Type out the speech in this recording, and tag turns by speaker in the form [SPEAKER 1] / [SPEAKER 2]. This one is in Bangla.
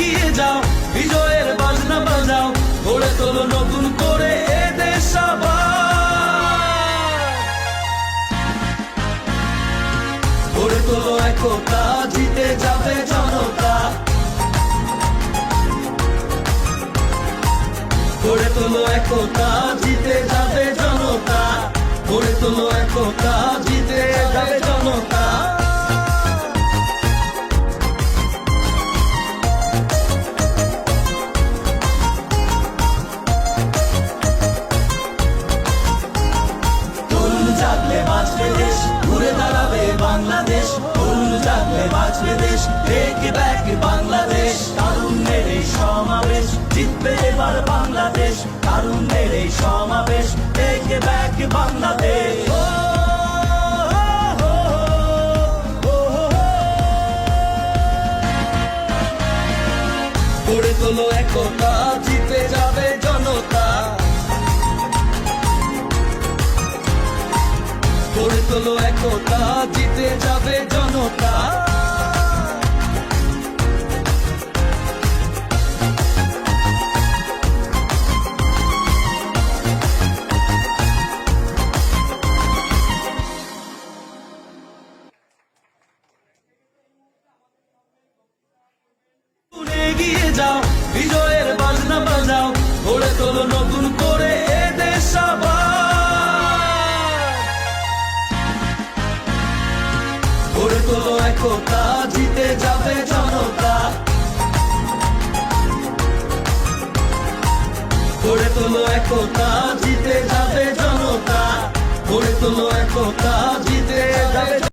[SPEAKER 1] এগিয়ে যাও, বিজয়ের বাজনা বাজাও, গড়ে তোলো নতুন করে এ দেশ আবার। গড়ে তোলো একতা, জিতে যাবে জনতা। গড়ে তোলো একতা, জিতে যাবে জনতা। গড়ে তোলো একতা, জিতে যাবে জনতা। তরুণ জাগলে বাঁচবে দেশ, ঘুরে দাঁড়াবে বাংলাদেশ। তরুণ জাগলে বাঁচবে দেশ, টেক ব্যাক বাংলাদেশ। তারুণ্যের এই সমাবেশ, জিতবে এবার বাংলাদেশ। তারুণ্যের এই সমাবেশ, টেক ব্যাক বাংলাদেশ। গড়ে তোলো একতা, জিতে যাবে জনতা। গড়ে তোলো একতা, জিতে যাবে জনতা। এগিয়ে যাও, বিজয়ের বাজনা বাজাও, গড়ে তোলো নতুন করে এ দেশ আবার। গড়ে তোলো একতা,